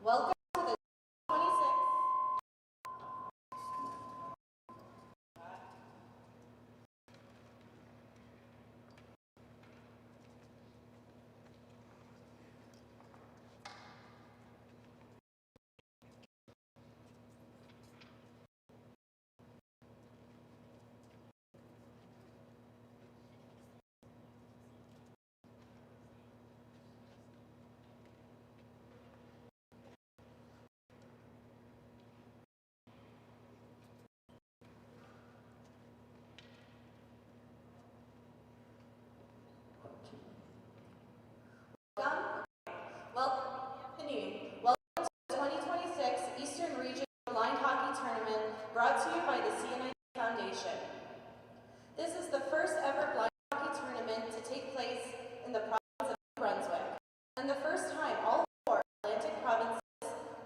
Welcome to the 26th. Welcome to the 2026 Eastern Region Blind Hockey Tournament brought to you by the CNIB Foundation. This is the first ever blind hockey tournament to take place in the province of New Brunswick, and the first time all 4 Atlantic provinces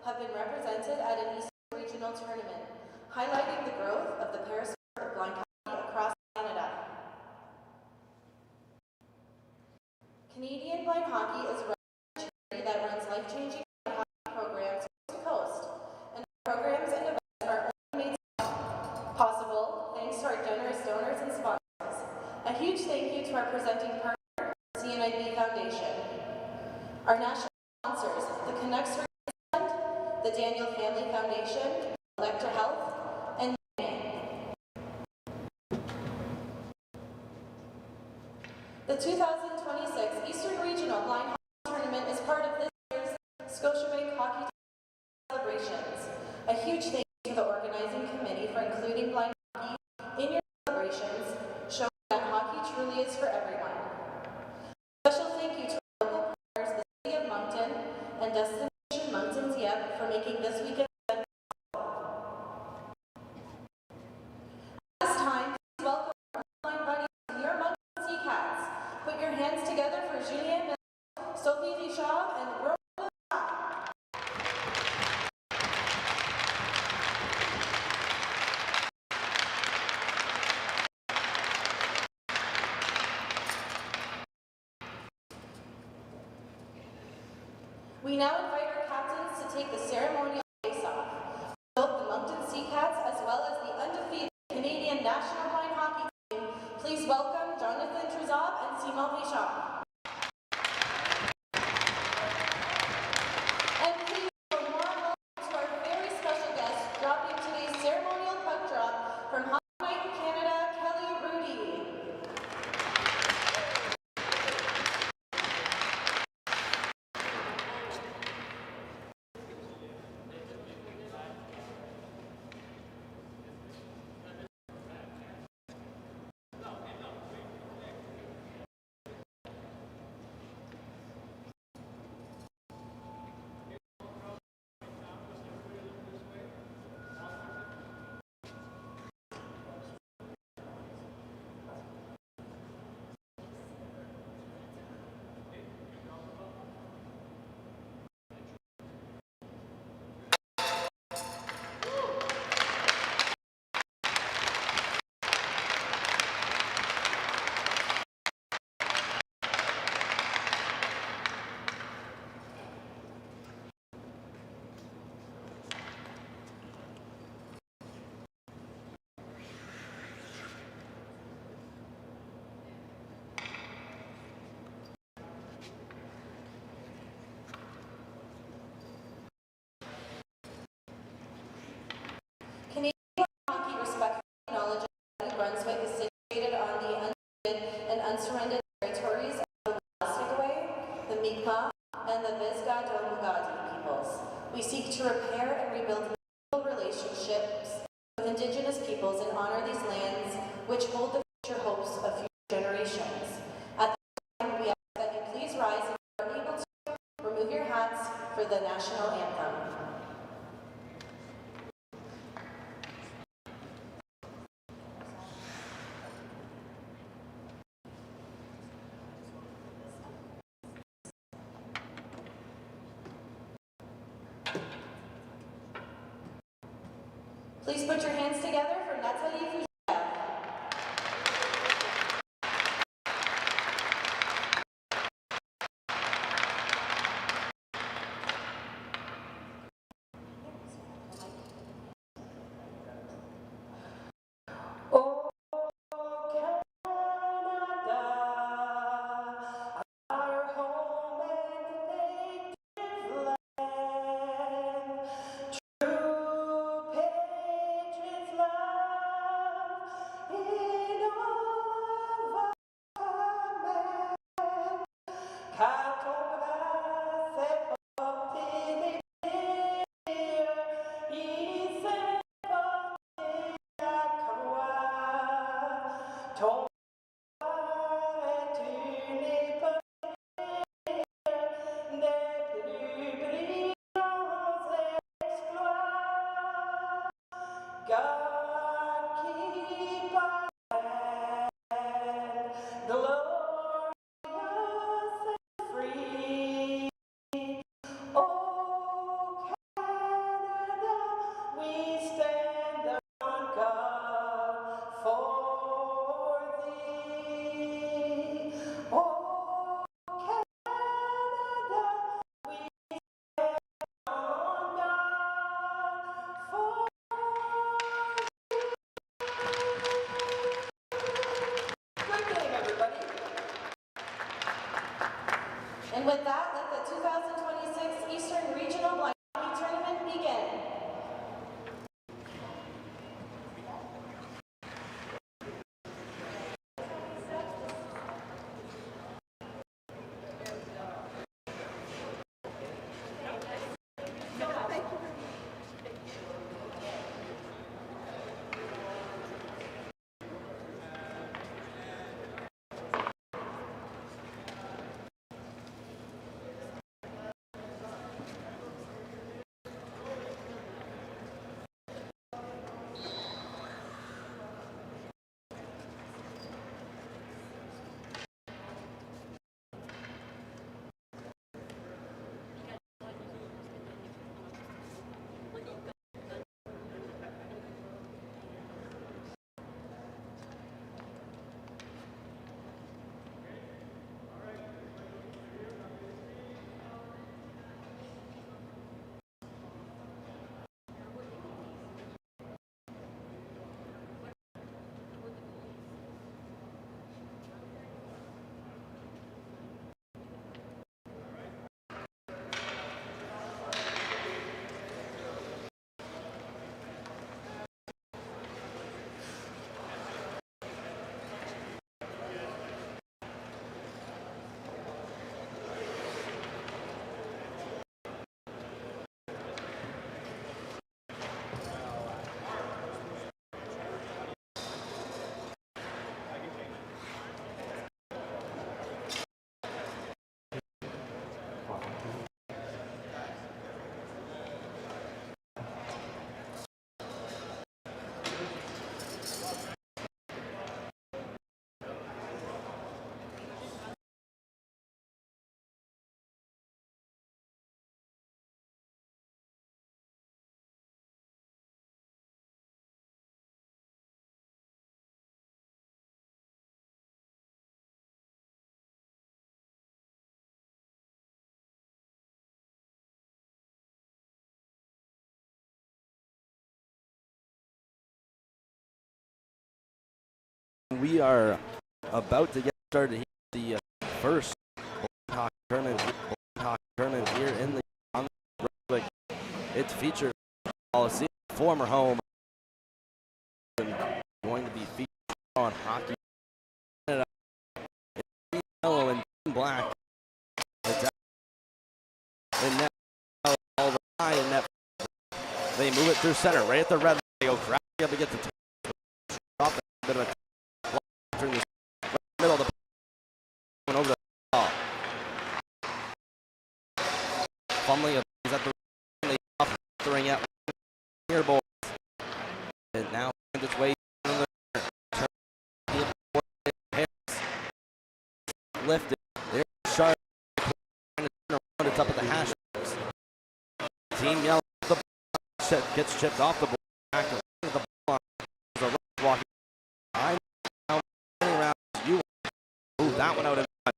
have been represented at an Eastern Regional Tournament, highlighting the growth of the parasport of blind hockey across Canada. Canadian Blind Hockey is a charity that runs life-changing blind hockey programs coast to coast, and programs and events are only made possible thanks to our generous donors and sponsors. A huge thank you to our presenting partner, CNIB Foundation. Our national sponsors, the Canucks Fund, the Daniel Family Foundation, Electra Health, and the 2026 Eastern Regional Blind Hockey Tournament is part of this year's Scotiabank Hockey celebrations. A huge thank you to the organizing committee for including blind hockey in your celebrations, showing that hockey truly is for everyone. Special thank you to our local partners, the City of Moncton and Destination Moncton's Yep, for making this weekend event possible. At this time, please welcome our blind buddies, your Moncton Sea Cats. Put your hands together for Julien, Sophie Richard, and Rose. We now invite our captains to take the ceremonial face-off. Both the Moncton Sea Cats as well as the undefeated Canadian national blind hockey team, please welcome Jonathan Trezab and Simon Richard. And please a warm welcome to our very special guest dropping today's ceremonial puck drop from Hockey Night Canada, Kelly Rudy. Hockey respectfully acknowledges that New Brunswick is situated on the unceded and unsurrendered territories of the Waskagataway, the Mi'kmaq, and the Visga-Domugati peoples. We seek to repair and rebuild meaningful relationships with Indigenous peoples and honor these lands which hold the future hopes of future generations. At this time, we ask that you please rise and if you are able to remove your hats for the national anthem. Please put your hands together for Natalie Fougeau. And with that, let the 2026 Eastern Regional Blind Hockey Tournament begin. We are about to get started here at the first hockey tournament here in the Brunswick. It's featured Coliseum, former home, and going to be featured on Hockey Canada. It's yellow and black. It's in net, all the high in net. They move it through center, right at the red. They go crashing up against the top. A bit of a turn this right middle of the over the ball. Fumbling at the throwing at here, boys. And now finds its way in the lifted. There's Sharp. It's up at the hash. Team yellow. The gets chipped off the board. Back to the ball. There's a walking. I know around you. Move that one out in front.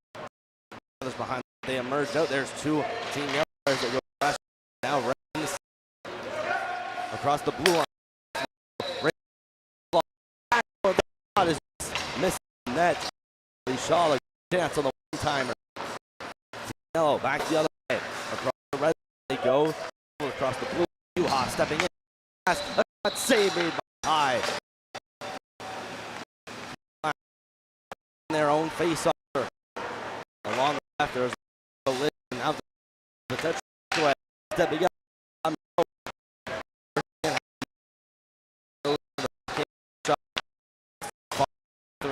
Others behind. They emerged out. There's two team yellow players that go rush. Now runs across the blue line. Right is missing net. Shaw a chance on the one-timer. Yellow back the other way. Across the red they go. Across the blue. Juha stepping in. That's save made by High. Their own face-off. Along the left there's a lid. Now the touch away. Stepping up.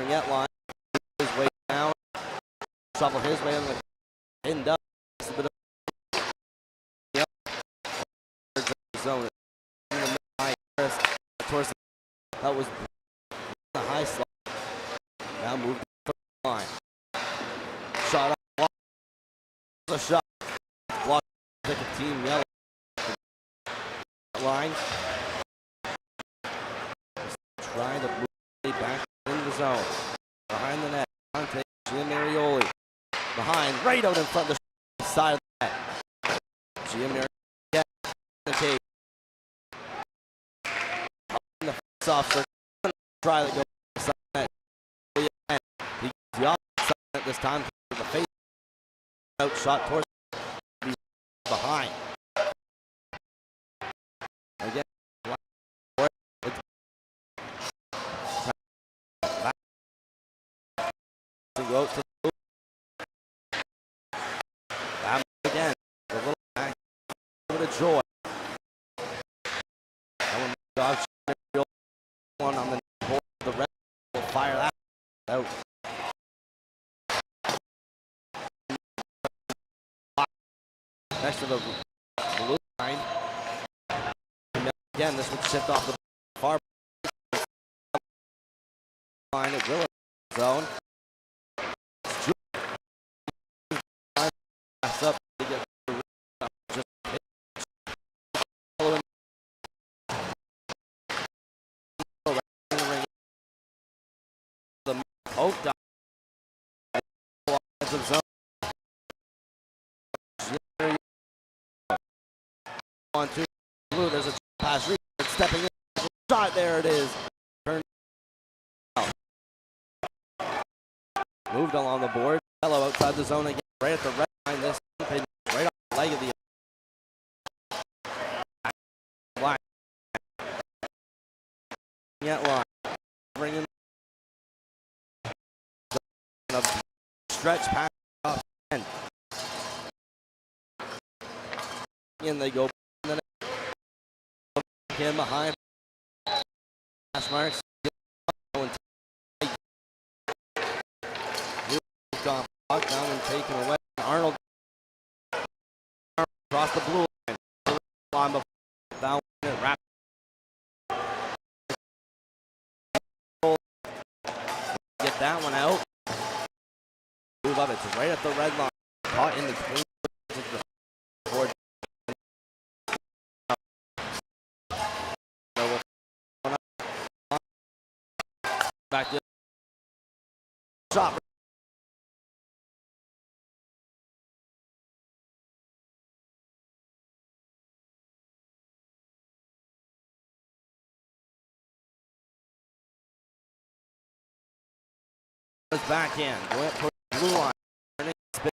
Net line. His way down. Shovel his way on the end up. A bit of yep. Zone. Towards the, that was the high slot. Now moved to the line. Shot up. A shot. Block. Pick a team yellow. Line. Trying to move back in the zone. Behind the net. Dante Giamarioli. Behind. Right out in front of the side of the net. Giamarioli. The cage. Off for try to go net. He gets the opposite net this time. The face out shot towards behind. Again, go to again. A little back. A little bit of joy. One on the board, the red will fire that out. Next to the blue line. And again, this one shipped off the far line at Willow zone. Up to get just oh, down. On to blue, there's a pass. Stepping in. Shot, there it is. Turned out. Moved along the board. Yellow outside the zone again. Right at the red line. This right off the leg of the line. Net line. Bringing stretch pass up and in they go. In behind pass marks. Down and taken away. Arnold across the blue line. Down and wrap. Get that one out. Move up. It's right at the red line. Caught in between the board. Back to shot. his backhand. Going up towards the blue line. Turning, spinning.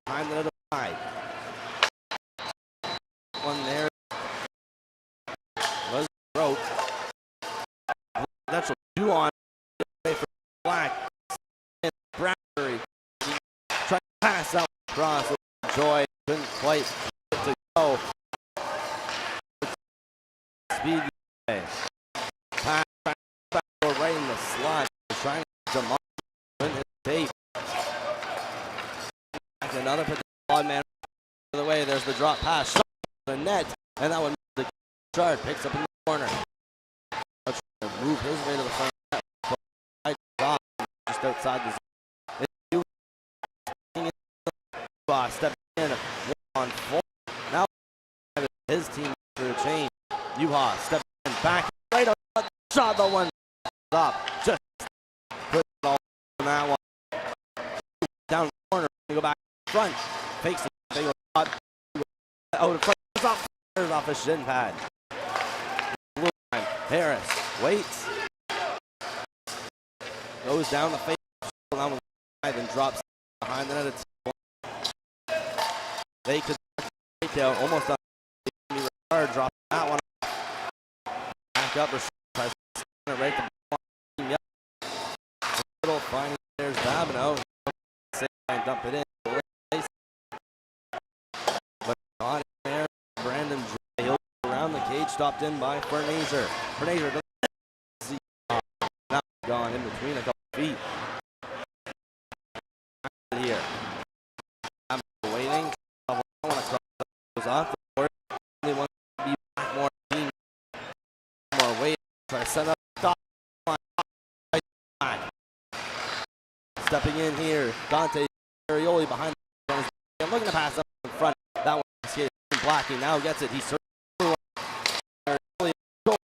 Behind the other side. One there. Was broke. That's a two on. Away for Black. And Bradbury. Trying to pass out across. Joy couldn't quite get to go. Speed away. Pass back right in the slot. Trying to mark in his tape. Another for the odd man the other way. There's the drop pass. Shot the net. And that one the chart picks up in the corner. Move his way to the front. Just outside the zone. Stepping in on four. Now his team for a change. Yuha stepping in back. Right on shot the one stop. Just put it all on that one. Down the corner. Go back front. Fakes it. They go out in front. Off a shin pad. Harris waits. Goes down the face. And drops behind the net. They could right down almost on the guard, drop that one. Back up or tries to it right to the line. Little finding there's Babineau. And dump it in. But on there, Brandon J. He'll go around the cage, stopped in by Fernazer. Fernazer doesn't see now gone in between a couple feet. Here. I'm waiting. Goes off the board. They want to be back more team. More weight. Try to set up. Stop. Stepping in here. Dante Arioli behind the I'm looking to pass up in front. That one escapes. Blackie now gets it. He's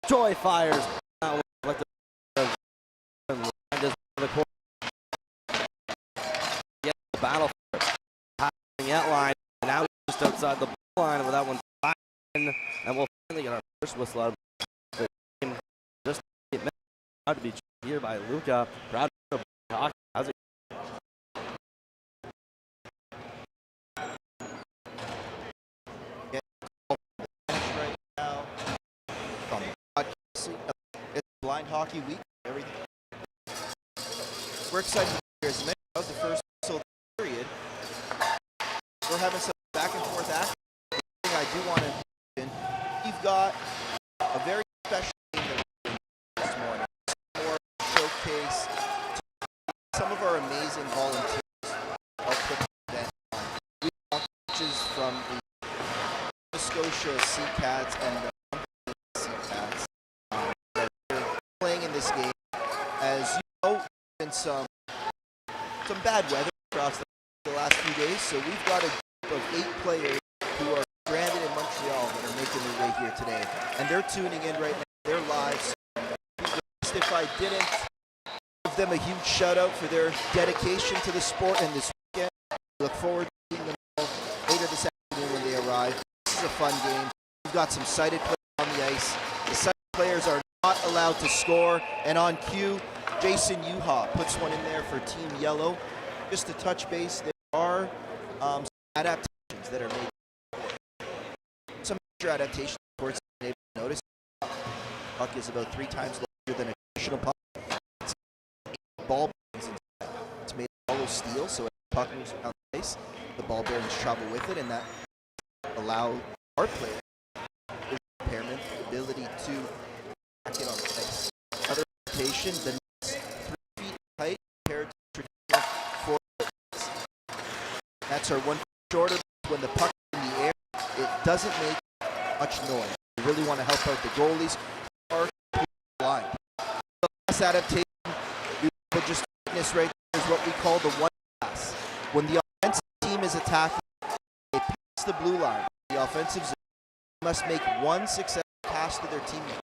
Joy fires. That one left the court. Get the battle for it. Passing that line. Now just outside the line with that one back in, and we'll finally get our first whistle out of the game. Just proud to be here by Luca. Proud to be talking. How's it? Right now, it's Blind Hockey Week. Everything. We're excited to be here. As mentioned, that was the first whistle period. We're having some back and forth action. The thing I do want to mention, we've got a very special team that we're doing this morning. More showcase some of our amazing volunteers help put the event on. We have coaches from the Nova Scotia Sea Cats and the Sea Cats that are playing in this game. As you know, been some bad weather across the last few days, so we've got a group of 8 players who are stranded in Montreal that are making their way here today, and they're tuning in right now. They're live. So if I didn't give them a huge shout out for their dedication to the sport and this weekend, I look forward to seeing them all later this afternoon when they arrive. This is a fun game. We've got some sighted players on the ice. The sighted players are not allowed to score, and on cue, Jason Yuha puts one in there for Team Yellow. Just to touch base, there are some adaptations that are made. Some major adaptations, of course, you've noticed. Puck is about 3 times larger than a traditional puck. It's ball bearings inside. It's made of hollow steel, so as the puck moves around the ice, the ball bearings travel with it, and that allows our players with impairment the ability to back it on the ice. Other adaptation, the net's 3 feet height compared to traditional 4 feet. Nets are 1 foot shorter. When the puck is in the air, it doesn't make much noise. We really want to help out the goalies who are blind. The last adaptation we will just witness right there is what we call the one pass. When the offensive team is attacking, they pass the blue line. The offensive zone must make 1 successful pass to their teammate.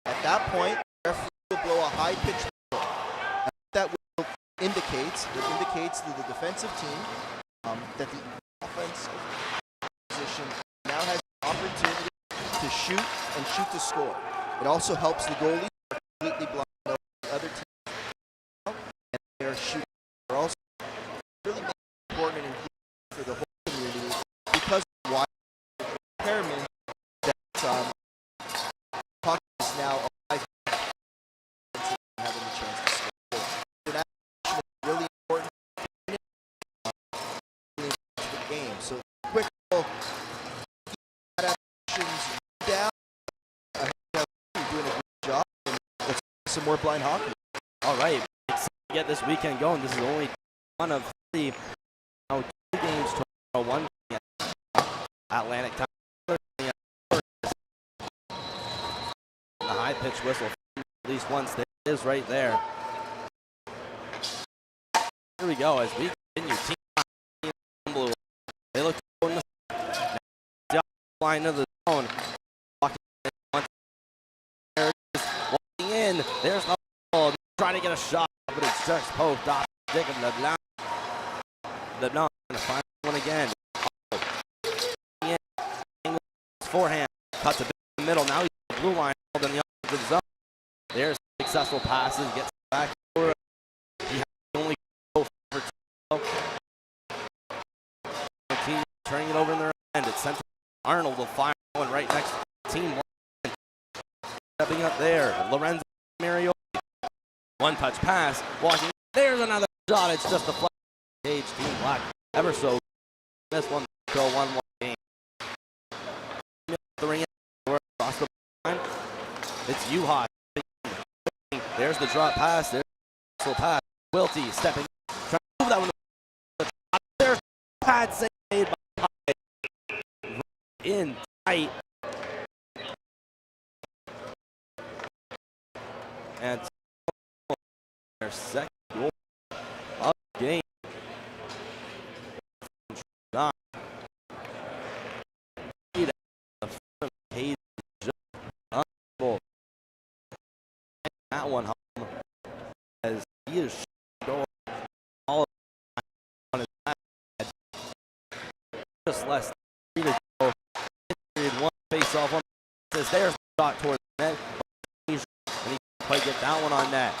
At that point, the referee will blow a high-pitched whistle. And what that whistle indicates, to the defensive team that the offensive position now has the opportunity to shoot and shoot to score. It also helps the goalie completely blind the other team. And more blind hockey. All right, let's get this weekend going. This is only one of 3. Now 2 games tomorrow, 1 Atlantic time. The high pitch whistle at least once. There it is right there. Here we go as we continue. Team Blue. They look to the line of the zone. Walking in. There's no ball. Trying to get a shot, but it's just poked off the stick of LeBlanc. LeBlanc going to find one again. Forehand. Cuts a bit in the middle. Now he's in the blue line in the offensive zone. There's successful passes. Gets back over. He has only go for 2. The team turning it over in their end. It's sent to Arnold will fire one right next to the team. Stepping up there. Lorenzo Mario. One touch pass. Walking. There's another shot. It's just a flat cage. Team Black. Ever so. This one go 1-1 game. 3 across the line. It's Uhas. There's the drop pass. There's the pass. Wilty stepping. Trying to move that one. There's pad save made by Pye. In tight. And their second goal of the game. Not. That one home as he is going all on his side. Just less than 3 to go. One face off on says there's the shot toward the net. And he can't quite get that one on net.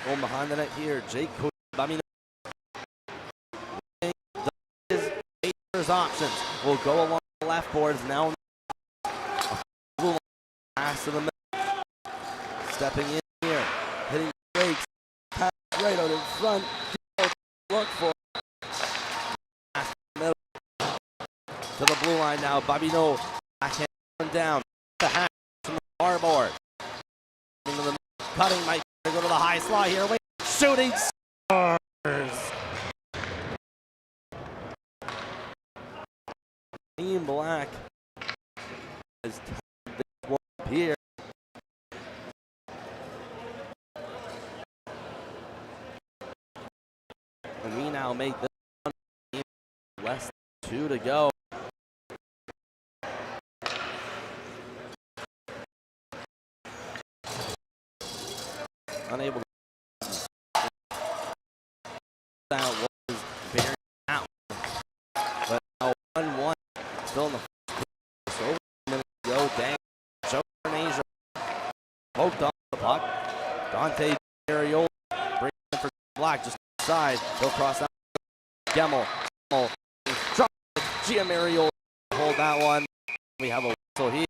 Going behind the net here, Jake Coach. His options will go along the left boards now. Pass to the middle. Stepping in here, hitting brakes, pass right out in front. Look for pass middle to the blue line now. Bobino backhand down. The hat from the far board. Into the cutting might go to the high slot here. Wait, shooting scores. Team Black has tied this one up here. And we now make this one less than 2 to go. Unable to that was very out. But now 1-1 still in the first over a minute to go. Dang. Joe Asia poked off the puck. Dante Mariola brings in for Black just side. He'll cross out. Gemmel. Drop it. Gia Mariola hold that one. We have a whistle here.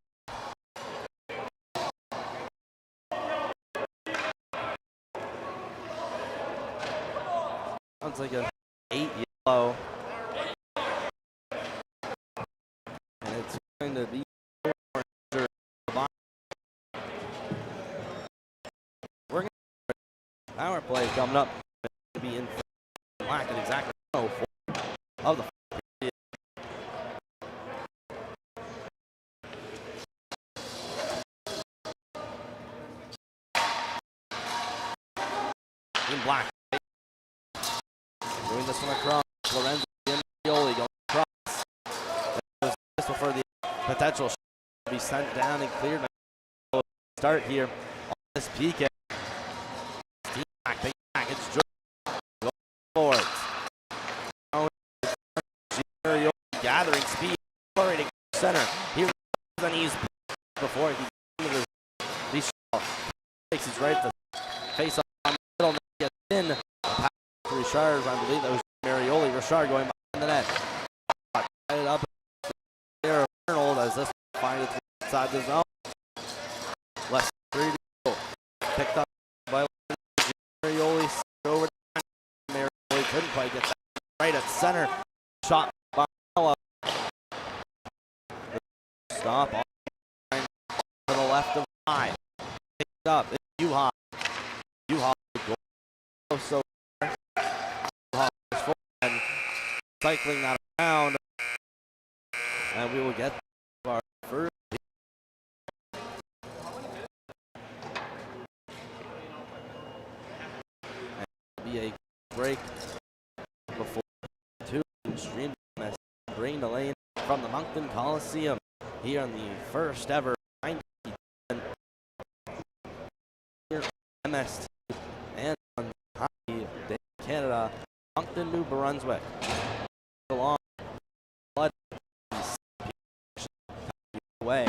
Sounds like an 8 yellow. And it's going to be we're going to power play coming up. Be in Black at exactly 4 of the period. In Black. Doing this one across. Lorenzo Giambioli going across. This for the potential to be sent down and cleared. Start here on this PK. Team Black, big package. Forwards. Gathering speed, accelerating center. Here and he's before he takes his right to face off on the middle. Gets in. Pass to Richard. I believe that was Marioli. Richard going behind the net. Tied it up there. Arnold as this finds it inside the zone. Less than 3 to go. Picked up by Marioli. Over. Marioli couldn't quite get that right at center. Shot by Mella. Stop on to the left of the line. up. It's U-Haul. U-Haul goal. So U-Haul is full and cycling that around. And we will get our first. And be a break before two stream bring the lane from the Moncton Coliseum here on the first ever 90 MST and on Hockey Day Canada, Moncton, New Brunswick. Along blood away.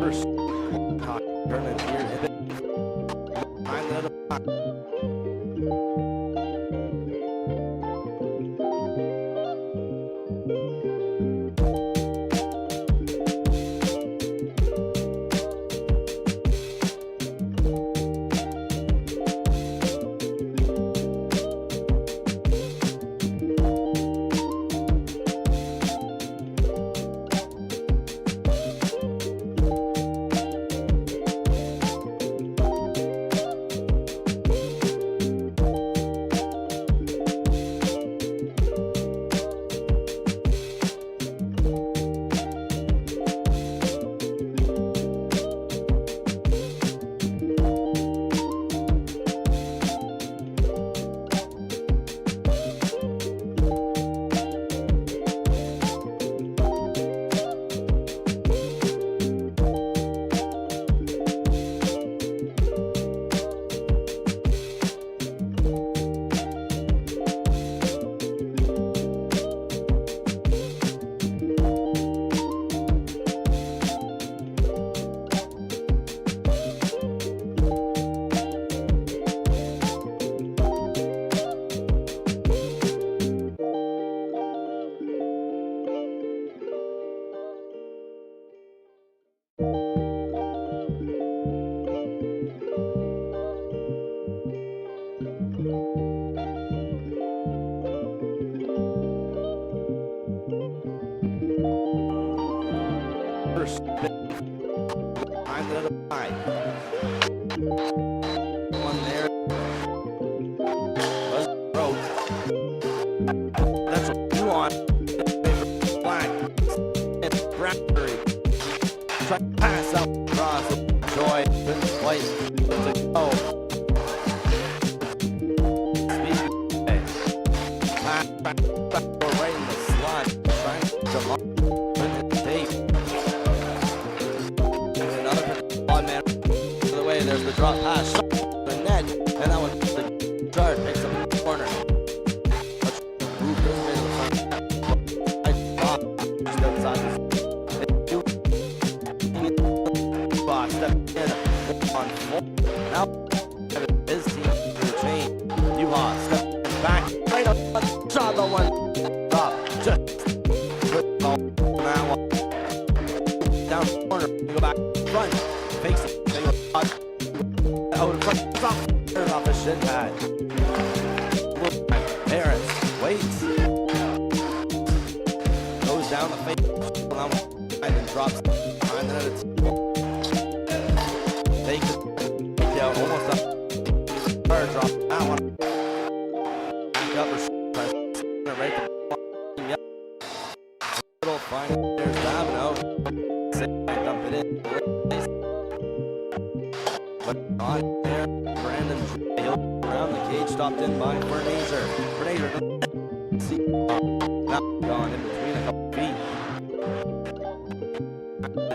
First tournament here in the island of first. I'm the One there. Was broke. That's what you want. Black. It's Bradbury. Try to pass out across. Joy. Couldn't quite. To go. Back right in the slot. Trying to lock the tape. Another on man. To the way. There's the drop pass. The net. And that one. The chart picks up the corner. Move this way to the front. I thought just outside this. Box. Step in. On full. Now his team to the chain. You lost. Step back. Right up. Shot the one. Stop. Just put ball that one. Down the corner. You go back. Front. Fakes it. They go out in front. Stop. Turn off the shin pad. Harris waits. Goes down the face. And then drops behind the net. Takes it. Down almost up. Third drop. That one. Back up. Right to yep. Little fine. There's Davino. Dump it in. But on there. Brandon Hill around the cage. Stopped in by Bernazer. Bernazer. See. Now gone in between a couple feet.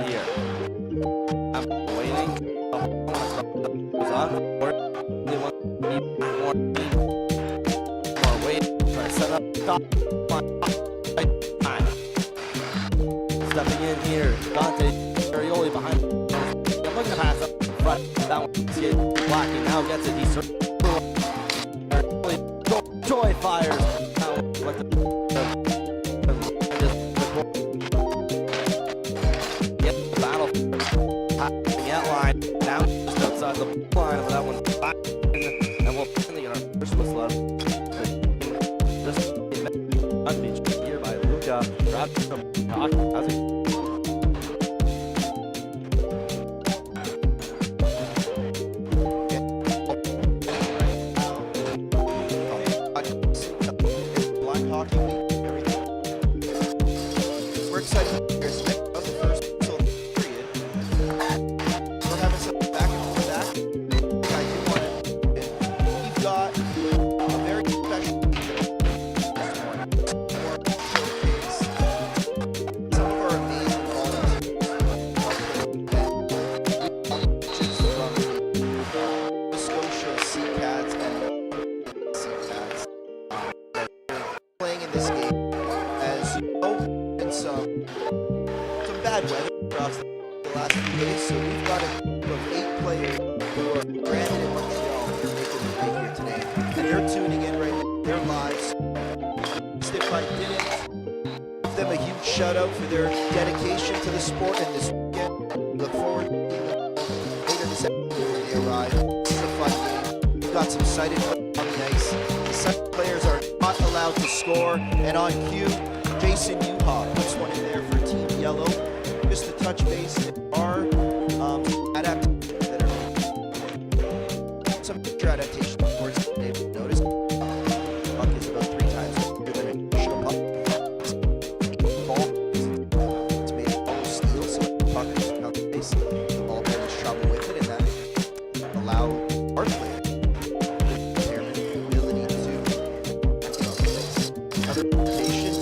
Here. I'm waiting. Goes on the board. They want more feet. More weight. Try to set up. Stop. Stepping in here. Dante Arioli behind. I'm looking to pass up front. That one. Blacking now gets it. He's Joy fires. Now let the battle. Get line. Now just outside the line. That one's back. And we'll finally get our first whistle out. Just unbeached here by Luca. Grab some talk. How's it? Blind hockey week, everything. We're excited to hear the first whistle period. We're having some back and forth action. I do want to. We've got a very special showcase some of our amazing volunteers from the Scotia Sea Cats and Sea Cats playing in this game as you know, and some bad weather across the last few days. So we've got a group of 8 players who are stranded in Montreal who are making their way here today, and they're tuning in right now. Their lives. If I didn't give them a huge shout out for their dedication to the sport and this weekend, look forward to seeing them later this afternoon when they arrive. This is a fun game. We've got some sighted on the ice. The sighted players are not allowed to score, and on cue, Jason Yuha puts one in there for Team Yellow. Just to touch base, there are adaptations that are some future adaptations, of course, they've noticed. The puck is about 3 times bigger than a traditional puck. Ball, it's made of almost steel, so the puck is out the base. The ball carries trouble with it, and that allow our players impairment the ability to another adaptation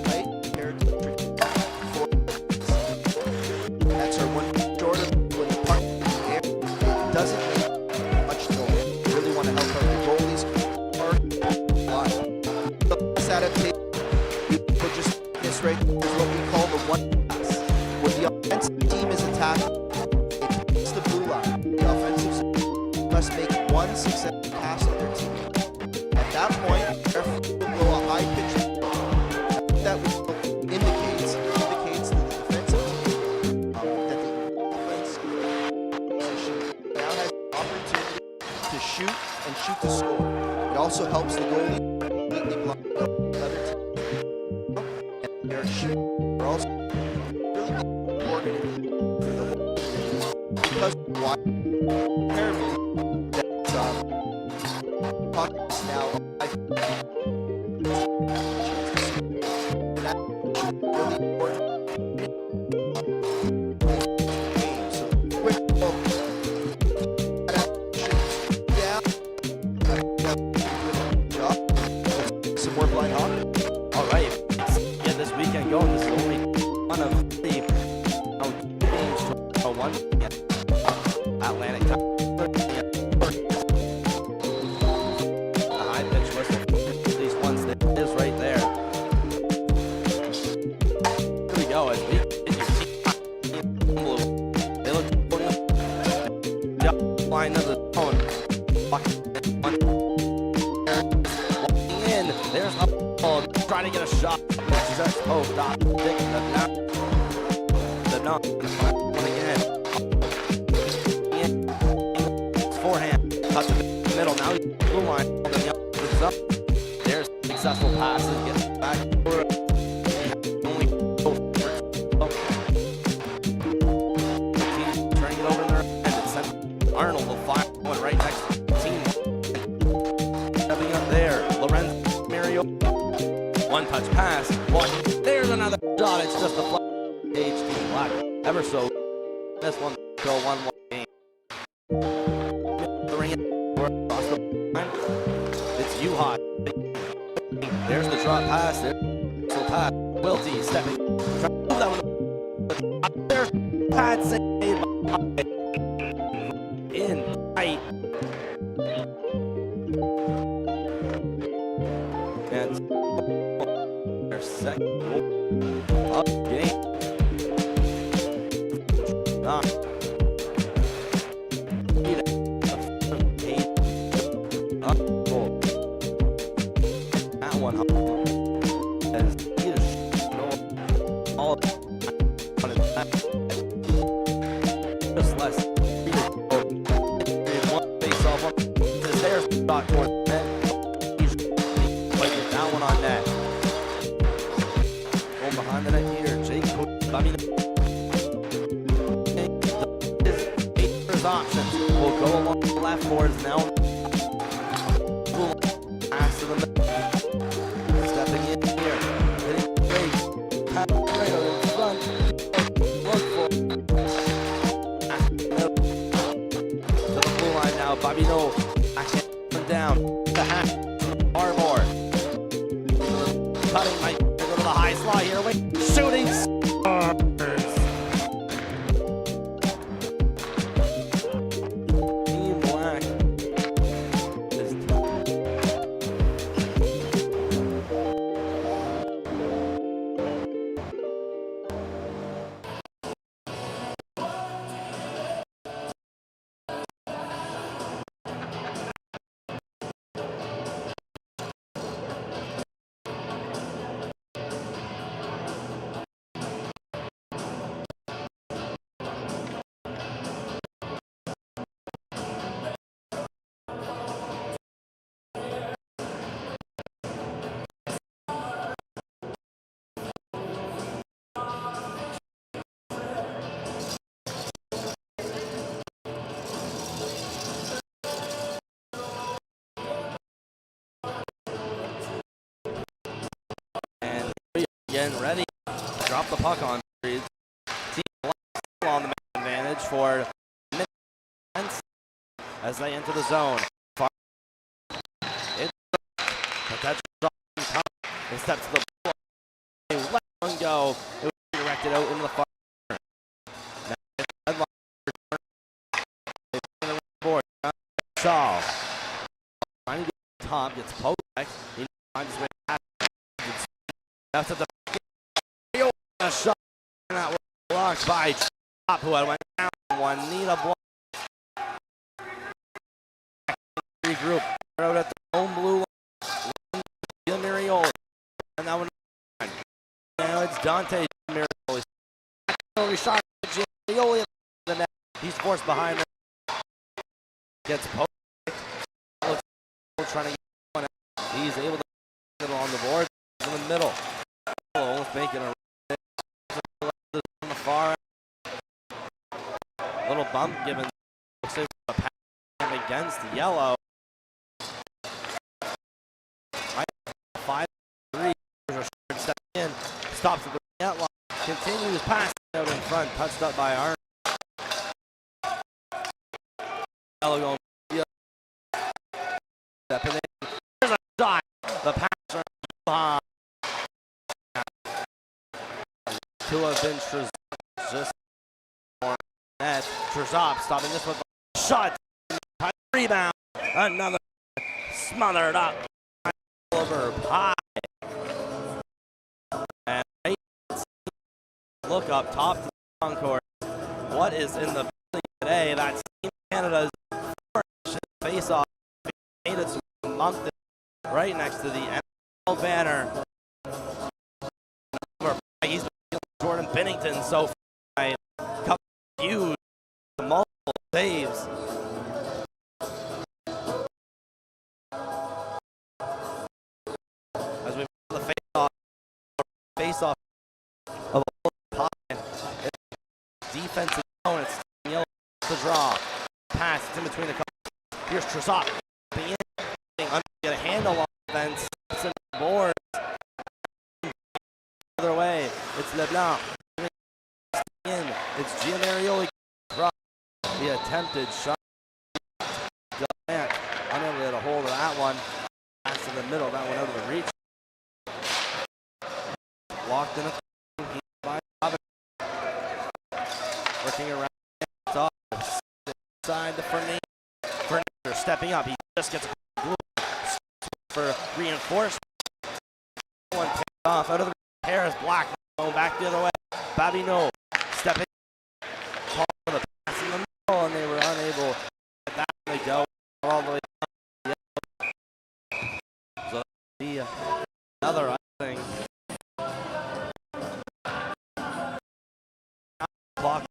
height compared to that's our one short of when the puck is in the air. It doesn't make much noise. We really want to help out the goalies. This adaptation, we'll just this right is what we call the one pass. When the offensive team is attacking, it's the blue line. The offensive team must make one successful pass to their team. At that point, their will blow a high pitch. That indicates to the defensive team that the offense position now has the opportunity to shoot and shoot to score. It also helps the goalie completely block the other team. Puck is now really important. So quick ball. Yeah. Job. Some more blind hockey. All right, let's get this weekend going. This is only one of three games to one Atlantic time. The high pitch whistle, at least once there it is right there. Here we go. As we blue, they look line of the zone. Walking in, there's a ball trying to get a shot. Just dot dick the knot again. Forehand, cut to the middle. Now he's blue line. Holding the opposites up. There's successful passes. Gets back. Only team turning it over in their end. It's sent Arnold will fire one right next to the team. Stepping up there. Lorenzo Mario. One touch pass. One. There's another shot. It's just a flat. Age team black. Ever so. This one go 1-1 game. Across the line. It's Uhot. There's the drop pass. There's the pass. Wilty stepping. That one. There's pad save in tight. And their second goal of the game. That one as he is all on his back. Just less. One face off. There's the shot towards the net. He's playing that one on net. Going behind the net here. Jake, I mean, his options will go along the left boards now. Pass to the middle. Stepping in here. Hitting the base. Pass right over in front. Look for pass to the middle. To the blue line now. Bobby No. Actually down. The half. Arbor. Cutting might go to the high slot here. Wait. Shooting. Stars. Team Black. Again, ready. Drop the puck on. Team on the advantage for minutes as they enter the zone. It's that's they step to the ball. They let one go. It was directed out into the far corner. Now board. Shaw. Trying to get top, gets poked back. He finds his way back. After the a shot that was blocked by Chop, who had went down. Juanita block. Regroup. Out at the home blue line. Mariola. And that one. Now it's Dante Mariola. Shot Mariola. The net. He's forced behind. Gets poked. Trying to get one out. He's able to get it on the board. In the middle. Almost making a on the far little bump given So a pass against yellow. Right, 5-3. Stepping in, stops at the net line, continues passing out in front, touched up by Arnold. Yellow going stepping in. There's a shot. The pass are behind. To have been Trezop, just more net. Trezop stopping this one. Shot. Rebound. Another smothered up. Over high. And right, look up top to the concourse. What is in the building today? That's Team Canada's face-off. Made its month right next to the NFL banner. He's Jordan Bennington so far. Couple huge, multiple saves. As we the face-off of a pocket. Defensive opponents yellow to draw. Pass, it's in between the couple. Here's Trezop. Get a handle on defense. It's in the board. Other way, it's LeBlanc. In. It's Giamarioli. The attempted shot. Unable to get a hold of that one. Pass to the middle. That one out of the reach. Locked in a by working around top side to Fernandez. Fernandez stepping up. He just gets a for reinforcement. One picked off out of the Harris Black going back the other way. Babineau stepping for the pass in the middle, and they were unable to get that. They go all the way down. So the another thing. Clock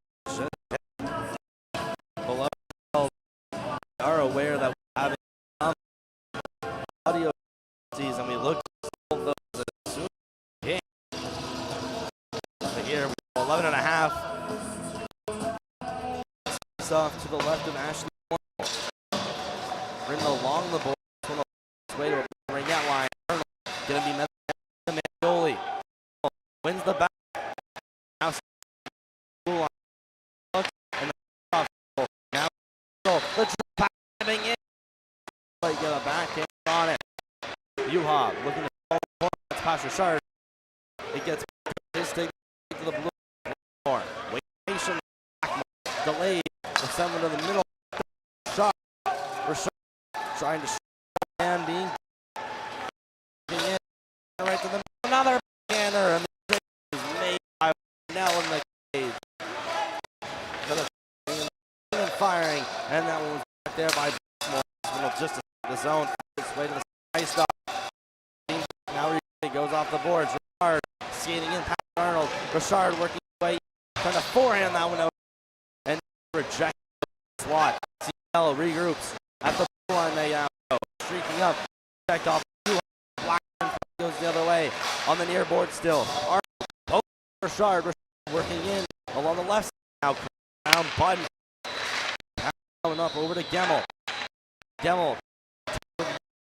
below are aware that we're having audio and we look at those as soon as here 11 and a half. Face off to the left of Ashley. Rim along the board. Way to a ring out line. Gonna be met Manuoli. Wins the back. Now and now the drop coming in. But get a backhand on it. Uhab looking to it's past Richard. It gets his take to the blue floor. Wait patient. Delayed. The seven to the middle. Shot. Richard trying to and being in right to the another banner and the is made by Nell in the cage. And firing, and that one was back there by just the zone. Its way to the high stop. Now he goes off the boards. Richard skating in past Arnold. Richard working his way, trying to forehand that one out, and reject the slot. CL regroups at the line. They go streaking up, checked off. Black goes the other way on the near board still. Arnold, Richard working in along the left side now. Down Button. Coming up over to Gemmel. Gemmel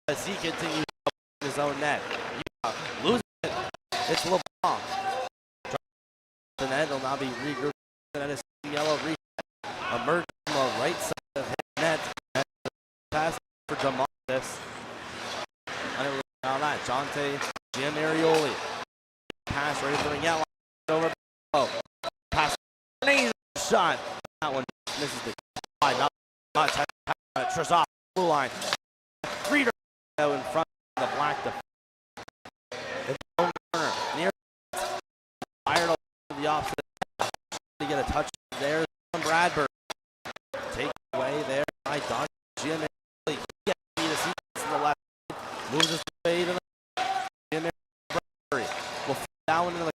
as he continues his own net. Losing it. It's LeBlanc. The net will now be regrouped. And it's yellow reset. Emerging from the right side of his net. And pass for DeMontis. Unable to on that. Jonte Giamarioli. Pass right to the ring out line. Over. Oh. Pass. Shot. That one misses the not much. Trezop blue line. Reader out in front of the black corner. Near fired over the opposite to get a touch there. Bradbury take away there by Don Jim. Get me to see to the left. Moves his way to the Jim. Bradbury will fall down into the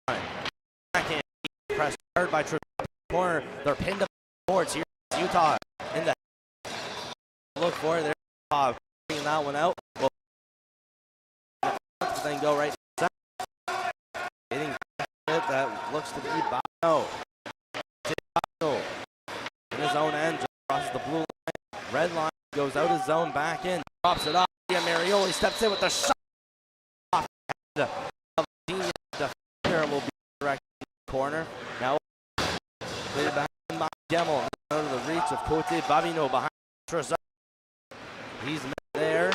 corner. Backhand pressed hard by Trezop. Corner. They're pinned up the boards here. Utah in the look for it there. Bringing that one out. Well, then go right to hitting that looks to be Bano. red line, goes out of zone, back in, drops it off. Marioli steps in with the shot. Off the defender will be directed in the corner. Now played back by Gemmel. Out of the reach of Cote Babino behind Trezor. He's there.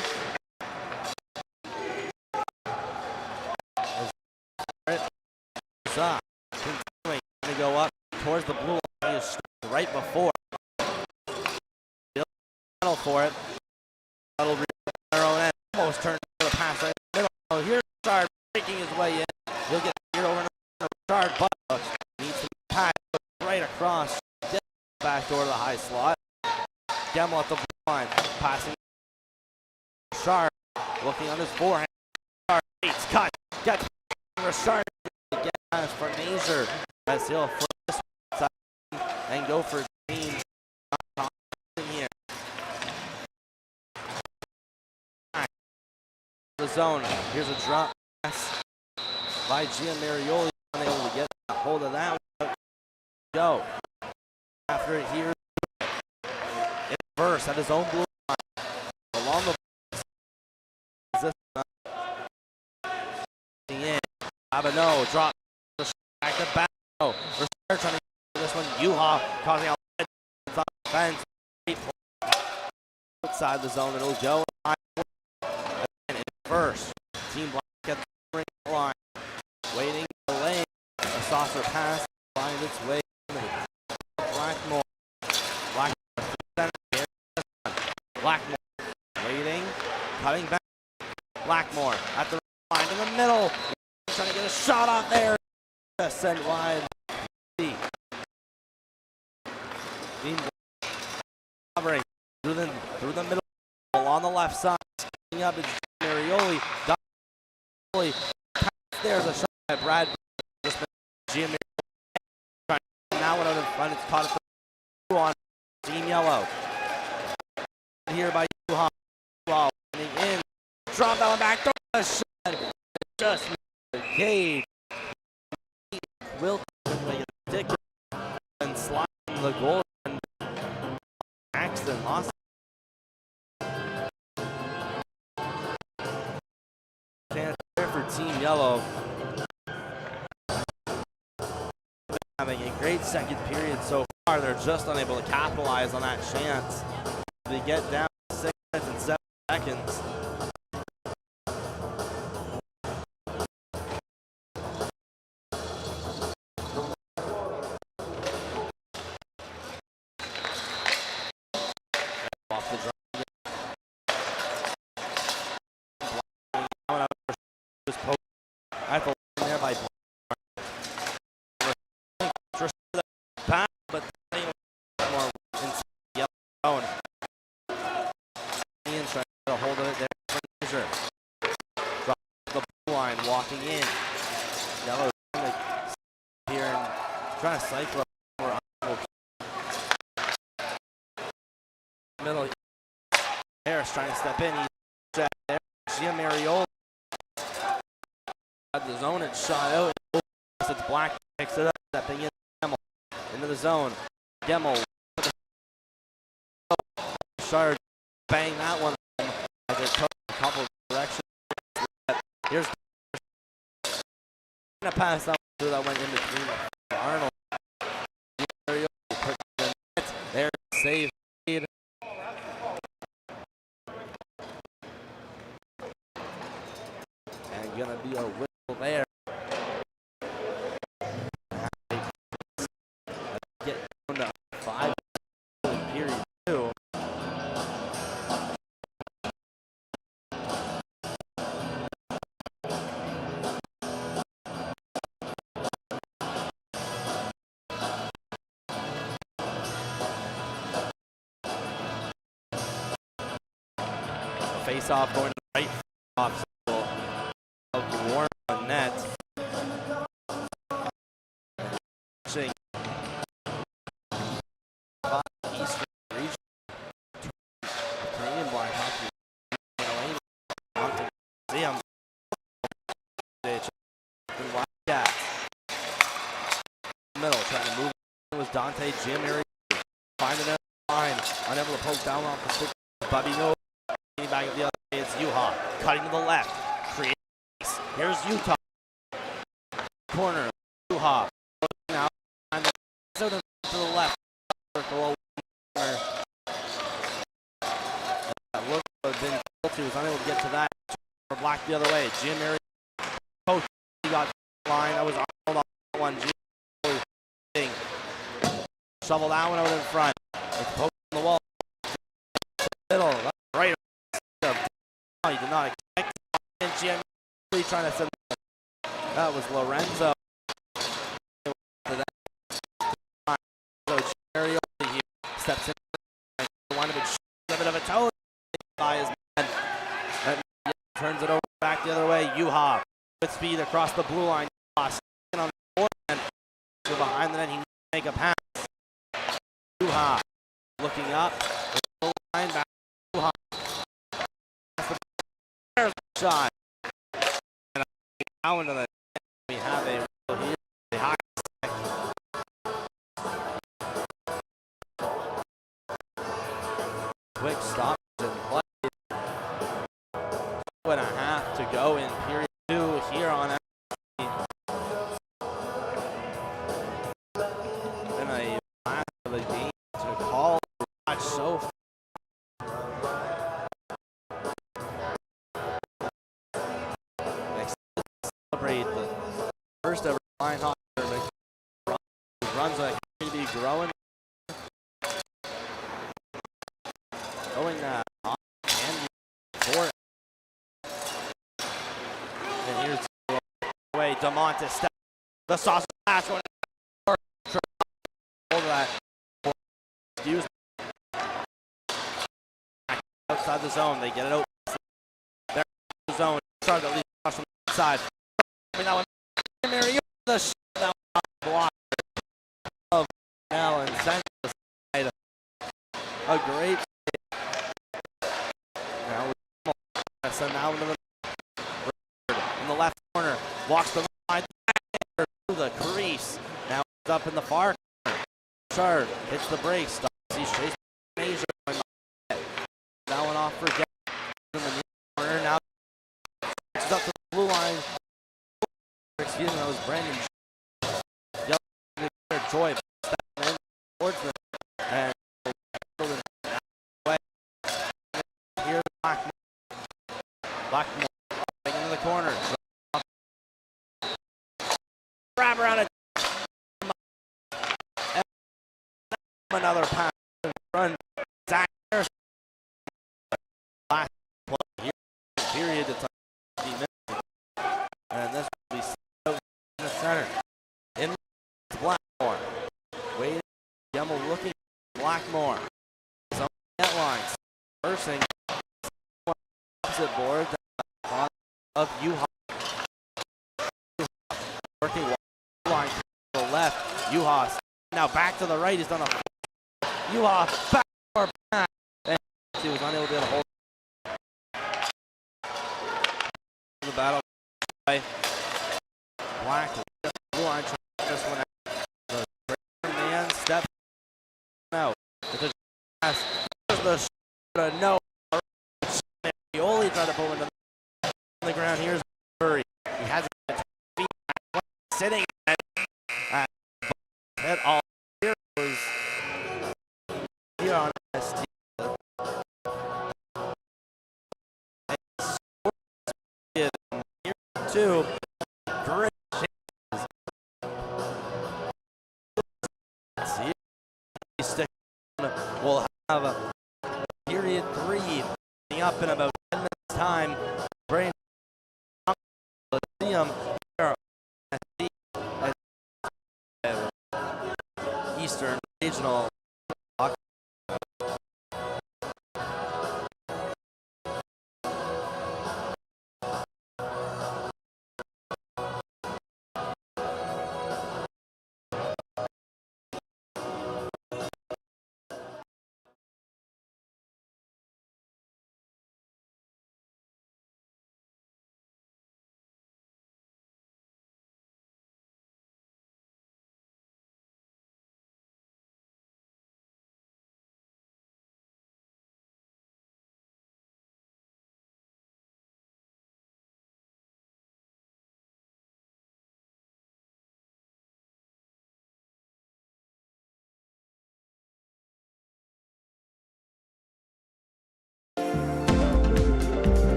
Continuing to go up towards the blue line. He is right before. Battle for it. That'll reach their own end. Almost turned to the pass right in the middle. Oh, here's Richard breaking his way in. He'll get here over to Richard, but needs to pass right across. Back door to the high slot. Gemmel at the blue line. Passing. Richard looking on his forehand. Richard cut. Gets Richard. Again for Nazer as he'll flip this side and go for James here. The zone. Here's a drop pass by Marioli, unable to get a hold of that. Go after it here. In first at his own blue line along the in. Abino drop back to back. We're trying to get this one. Yuha causing a fence. Outside the zone, it'll go. Again, in first. Team Black at the ring line. Waiting the lane. A saucer pass finds its way into Blackmore. Blackmore waiting, cutting back. Blackmore at the line in the middle. Trying to get a shot off there. Sent wide. Being through the middle on the left side. Coming up is Marioli. There's a shot by Brad. Jim now one out in front. It's caught at the on Team Yellow. Here by Yuha. In. Drop that one back. A shot. Just the cave. Wilt and sliding the goal. And Axton lost. Chance there for Team Yellow. Having a great second period so far. They're just unable to capitalize on that chance. They get down 6 minutes and 7 seconds. Off the drive. At the line there by pass, but more yellow. Ian's trying to get a hold of it there. Drop the blue line, walking in. Yellow here and trying to cycle up. Middle. Harris trying to step in. He's there. Gia Marioli had the zone and shot out. It's Black picks it up, stepping in. Gemmel into the zone. Gemmel. Shard bang that one as it took a couple of directions. Here's a pass that went in between Arnold. There's a save. And gonna be a whistle there. Get down to 5 period 2. Face off going to the right off. Warren on net. Eastern region. Canadian Black Hockey. Museum. Middle trying to move. It was Dante Jim. Finding it line. able to poke down off the stick. Bobby knows. Back up the other way. It's Yuha cutting to the left. Creating space. Here's Utah. Corner. Yuha. Now to the left. Circle. That look would have been guilty. Was unable to get to that. Black the other way. Jim Mary. Coach. He got line. That was on one. Jim. Shovel that one out in front. It's poking the wall. Middle. Right. He did not expect it. Jim really trying to send that was Lorenzo. So Jerry over here steps in. One of it, a bit of a toe by his man. And turns it over back the other way. Yuha with speed across the blue line. On the forehand. So behind the net, he needs to make a pass. Yuha looking up. The line back. Yuha. There's the shot. And now into the we have a high quick stop and play. 2.5 to go in period 2 here on in a last of the game to call watch so far. Celebrate the first ever line hockey tournament. Runs like to be growing. Going on and for it. And here's the way DeMontis step the sauce pass going over that. Excuse outside the zone. They get it out. They're in the zone. Start at least across from the side. That one. Mary the shot that block of Allen sends the side. A great now send out into in the left corner. Walks the line through the crease. Now it's up in the far corner. Chard hits the brakes. He's chasing Asia. That one off for Gavin in the corner. Now it's up to the blue line. Excuse me, that was Brandon. Joy stepping in towards them. And here's Blackmore into the corner. Grab around it. Another pass in front. Zach Harris. Last play here. Period to 15 minutes. And this will be in the center. In Blackmore. Waiting. Gemmel looking. Blackmore. Some net lines. Reversing. Opposite board. Of Yuha. Working line to the left. Yuha now back to the right. He's done a Yuha back or back. And he was unable to get a hold of the battle. Black blue line this one out. The man steps out. The pass. There's the no. Only trying to pull into the ground. Here's Murray. He has it feet sitting at all. Here was here on ST. Here too. Great chances. See, stick. We'll have a period 3 up in about 10 minutes time. Brain Lyceum Eastern Regional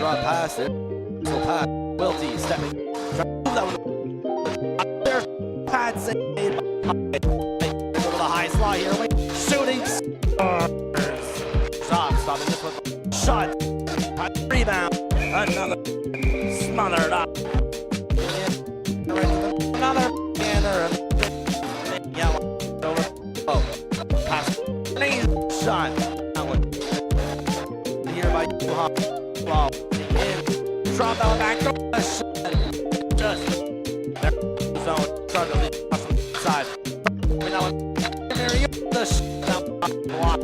draw pass there. So pass. Wilty stepping. Trying to move that one. There's pad save made by over the high slot here. Wait, shooting stars. Stopping this one. Shot. Rebound. Another smothered up. Another banner. Yeah, over. Oh, pass. Shot. That one. Here by Yuha. Wow. In. Drop that one back. Just there. Zone. Start to lead off from the side. That one. There you go. The shot. Block.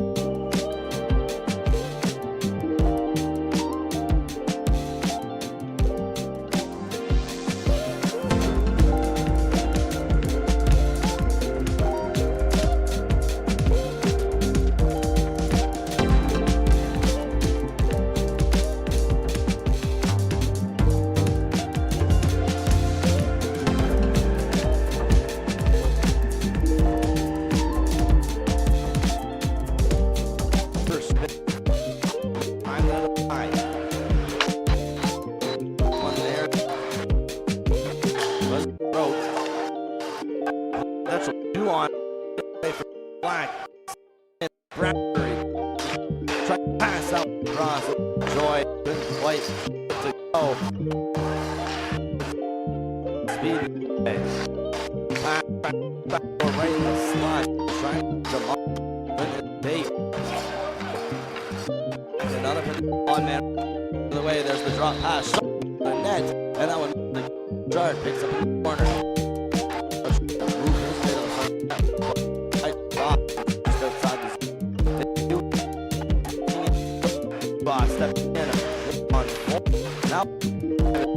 That's what you want. For Black and Bradbury. Try to pass out across. Joy. Good white to go. Speed. Back right in the slot. Trying to mark. Bait. Another on man. The way there's the drop pass. The net. And that one. The Jard picks up in the corner. Step in on now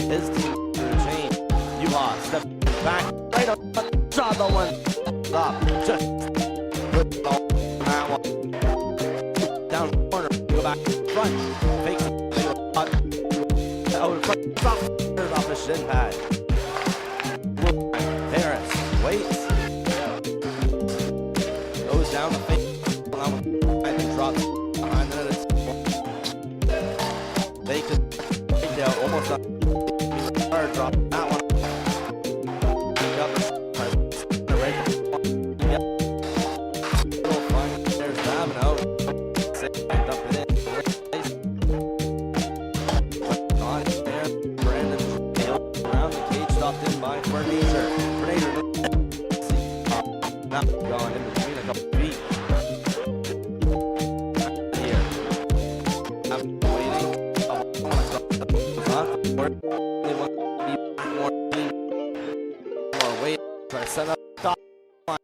his team change. You lost. Step back right on shot the one. Stop. Just put the ball that one. Down corner. Go back front. Fakes it. Out in front. Stop. Off the shin pad. Harris waits. Goes down the fake. And drops behind the net. They could almost up. Drop that one. Yep. Little fun. There's Davin out. Dump it in. On there. Brandon around the cage. Stopped in by Fernazer. Not gone in between a couple feet. Try to set up top line.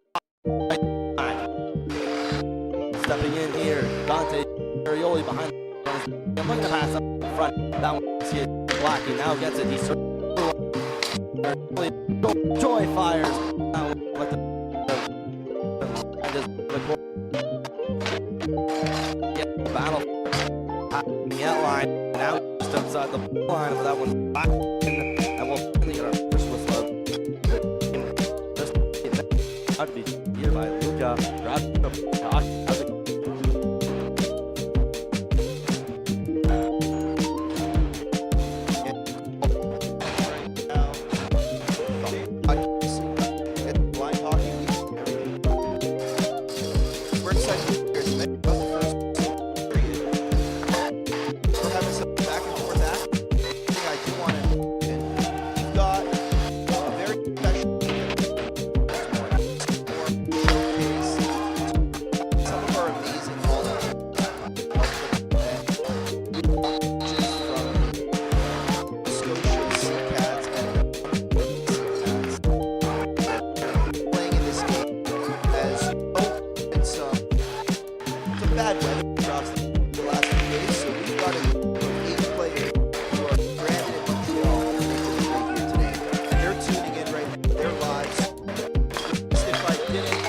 Stepping in here, Dante Arioli behind. I'm looking to pass up in front. That one is here. Blackie now gets it. He's Joy fires. Now let the battle. Net line. Now just outside the line of that one. Back in. And we'll finally get our first whistle. I'd be here by Luca. We're excited here to make the first period. We're having some back and forth action. I do want to mention, we've got a very special some of our amazing volunteers from Scotia Seacats and playing in this game as and some bad weather drops the last few days, so we've got a group of 8 players who are stranded in Montreal here today, and they're tuning in right now, their lives. If I didn't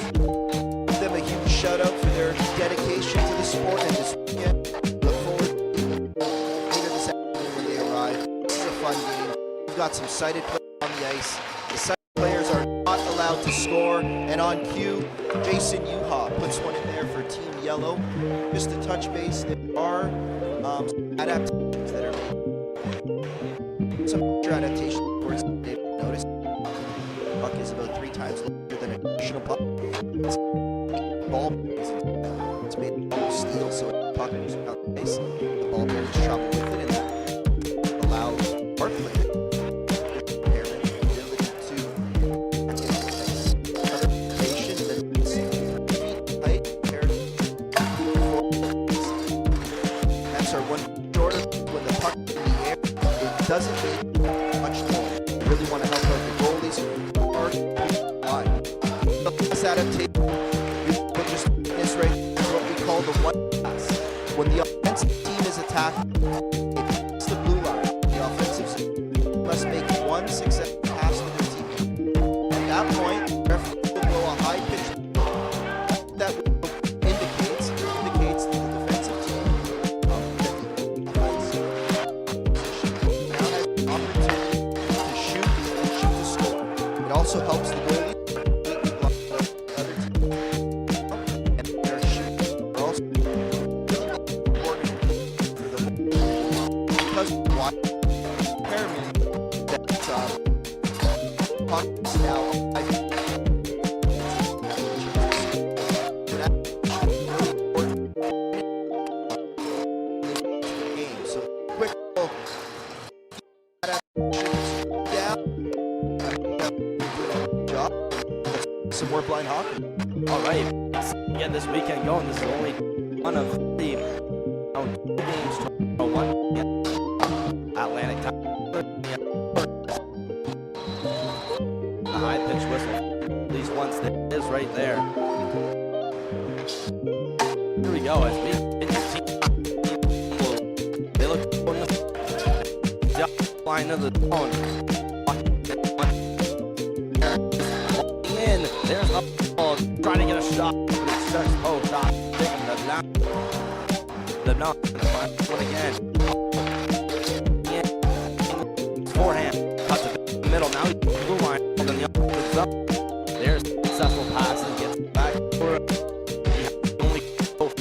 give them a huge shout out for their dedication to the sport and this weekend, look forward to later this afternoon when they arrive. This is a fun game. We've got some sighted players on the ice. The sighted players are not allowed to score, and on cue, Jason Yuha puts one in there for Team Yellow. Just to touch base, there are adaptations that are made Some major adaptation towards they've noticed. The puck is about 3 times larger than a traditional puck. It's ball bearings. It's made of all steel, so when the puck moves around the ice, the ball bearings travel with it, and that allows our player impairment ability to other patient that is 3 feet height compared to 4 feet. That's our one shorter when the puck is in the air. It doesn't need much more. We really want to help out the goalies who are line. This adaptation, we'll just this right is what we call the one pass. When the offensive team is attacked, it's the blue line. The offensive team must make one successful pass to their team. At that point, the referee will blow a high pitch that indicates to the defensive team that the ice position now has an opportunity to shoot and shoot to score. It also helps the goalie completely block the other team. And their shooting are also really important for the because why impairment that puck is now game. So quick little down. Job. Some more blind hockey. All right, let's get this weekend going. This is only one of 3 games to 1 Atlantic time. The high pitch whistle, at least once there it is right there. Here we go as we hit the team. They look on the line of the zone. In there's a ball trying to get a shot, but it's just shot taking the knock and the one again. Forehand cuts it in the middle. Now he's blue line and then the opens up. There's successful passes, gets back for it. Only go for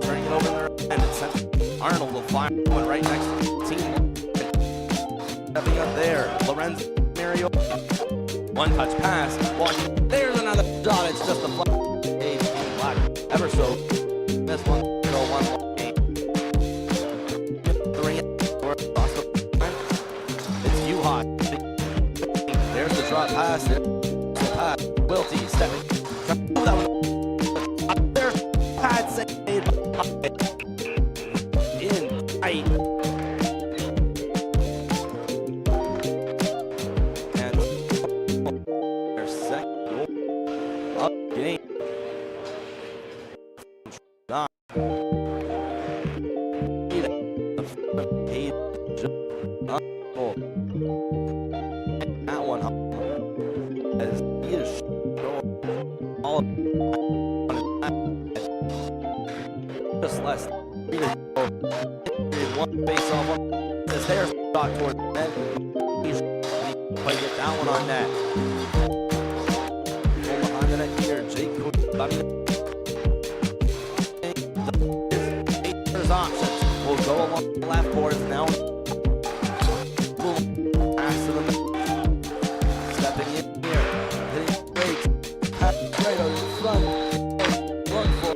turning it over there and it's sent. Arnold will fly one right next to the team. Stepping up there, Lorenzo Mario, one touch pass. Watch, there's another shot. It's just a flat. Black ever so. This one go 1-1 game. 3 across the line. It's U-Hot. There's the drop pass. There's the pass. Wilty stepping. Oh, that one. There's pad save in tight. Game. That one as he is all just less 3 to go. One face off says there's a shot toward the net. He's playing it that one on net. Behind the net here, Jake there's options. We'll go along the left boards now. Pass to the middle. Stepping in here. Hitting breaks. Pass right out in front. Look for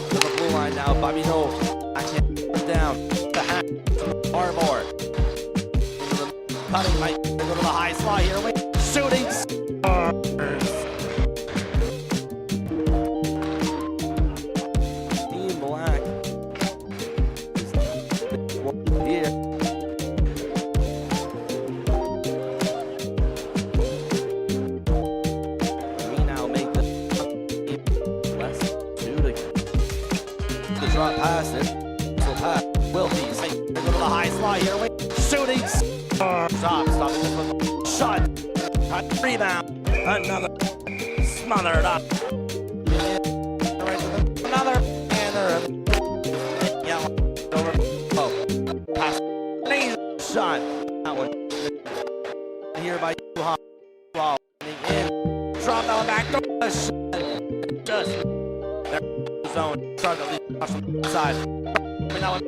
to the blue line now. Bobby No. I can't put it down. The hat to Arbor. Cutting might go to the high slot here. Wait. Shooting stars. Team Black is here. We now make the less 2 to the drop pass it. So pass. Wilties. They go to the high slot here. Wait. Shooting stars. Stop this one. Shot. Rebound. Another smothered up. Another and yeah, over. Oh, pass. Shot. That one. Here by U-Hop. Wow. In. Drop that one back. Just. There. zone. Starting to lead across from the side. Now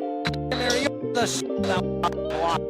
the shot down block.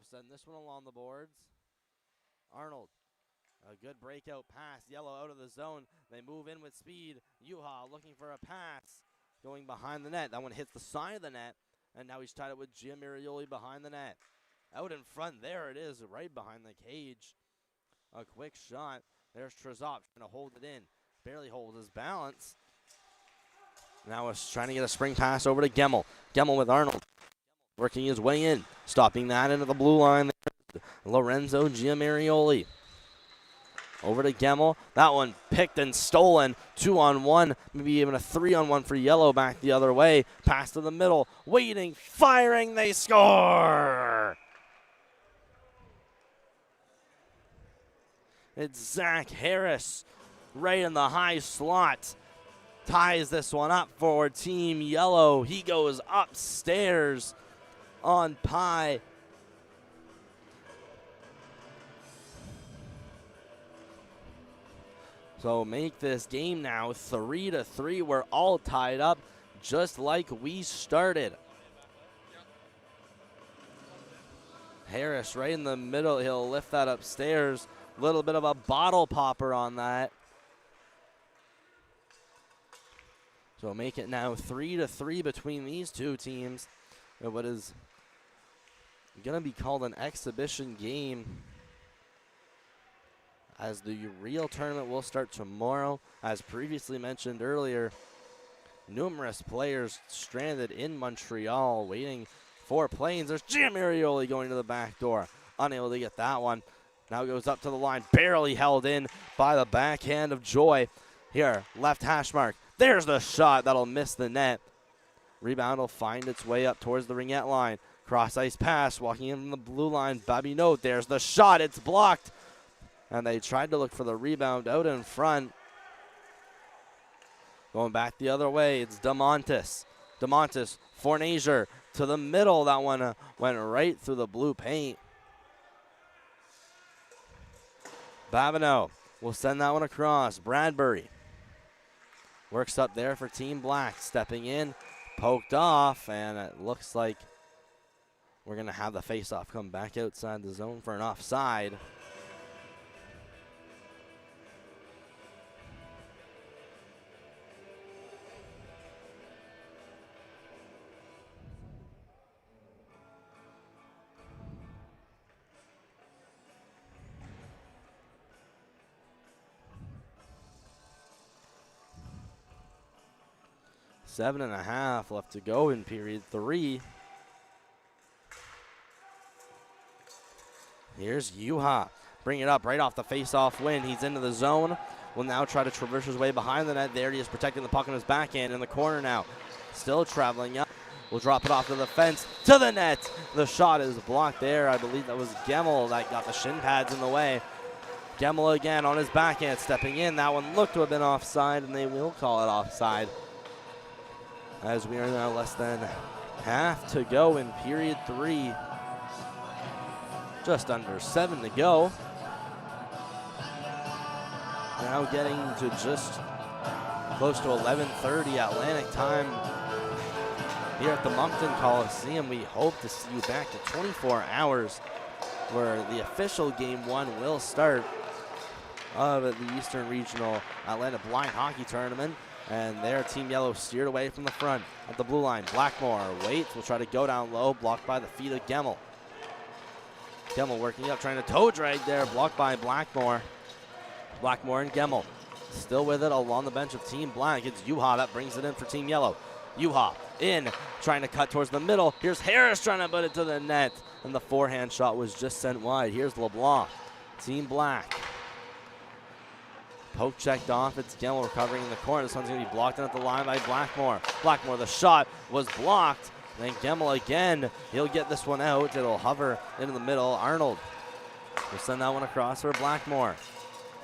We'll send this one along the boards. Arnold, a good breakout pass. Yellow out of the zone. They move in with speed. Yuha looking for a pass. Going behind the net. That one hits the side of the net. And now he's tied it with Giamirioli behind the net. Out in front, there it is, right behind the cage. A quick shot. There's Trezop trying to hold it in. Barely holds his balance. Now he's trying to get a spring pass over to Gemmel. Gemmel with Arnold. Working his way in. Stopping that into the blue line. Lorenzo Giamirioli. Over to Gemmel. That one picked and stolen. 2-on-1. Maybe even a 3-on-1 for Yellow back the other way. Pass to the middle. Waiting. Firing. They score. It's Zach Harris right in the high slot. Ties this one up for Team Yellow. He goes upstairs on Pie. So make this game now 3-3. We're all tied up just like we started. Harris right in the middle. He'll lift that upstairs. Little bit of a bottle popper on that. So make it now 3-3 between these two teams. What is going to be called an exhibition game, as the real tournament will start tomorrow. As previously mentioned earlier, numerous players stranded in Montreal waiting for planes. There's Giamirioli going to the back door. Unable to get that one. Now goes up to the line. Barely held in by the backhand of Joy. Here, left hash mark. There's the shot. That'll miss the net. Rebound will find its way up towards the ringette line. Cross ice pass. Walking in from the blue line. Babinot. There's the shot. It's blocked. And they tried to look for the rebound out in front. Going back the other way, it's DeMontis. DeMontis, Fornazier to the middle. That one went right through the blue paint. Babineau will send that one across. Bradbury works up there for Team Black. Stepping in, poked off, and it looks like we're going to have the face-off come back outside the zone for an offside. Seven and a half left to go in period 3. Here's Yuha. Bring it up right off the face-off win. He's into the zone. Will now try to traverse his way behind the net. There he is, protecting the puck on his backhand in the corner now. Still traveling up. Will drop it off to the fence, to the net. The shot is blocked there. I believe that was Gemmel that got the shin pads in the way. Gemmel again on his backhand, stepping in. That one looked to have been offside, and they will call it offside, as we are now less than half to go in period 3. Just under 7 to go. Now getting to just close to 11:30 Atlantic time here at the Moncton Coliseum. We hope to see you back to 24 hours, where the official game 1 will start of the Eastern Regional Atlanta Blind Hockey Tournament. And there, Team Yellow steered away from the front at the blue line. Blackmore waits, will try to go down low, blocked by the feet of Gemmel. Gemmel working up, trying to toe drag there, blocked by Blackmore. Blackmore and Gemmel still with it along the bench of Team Black. It's Yuha that brings it in for Team Yellow. Yuha in, trying to cut towards the middle. Here's Harris trying to put it to the net, and the forehand shot was just sent wide. Here's LeBlanc, Team Black. Poke checked off. It's Gemmel recovering in the corner. This one's going to be blocked in at the line by Blackmore. Blackmore, the shot was blocked. Then Gemmel again. He'll get this one out. It'll hover into the middle. Arnold will send that one across for Blackmore.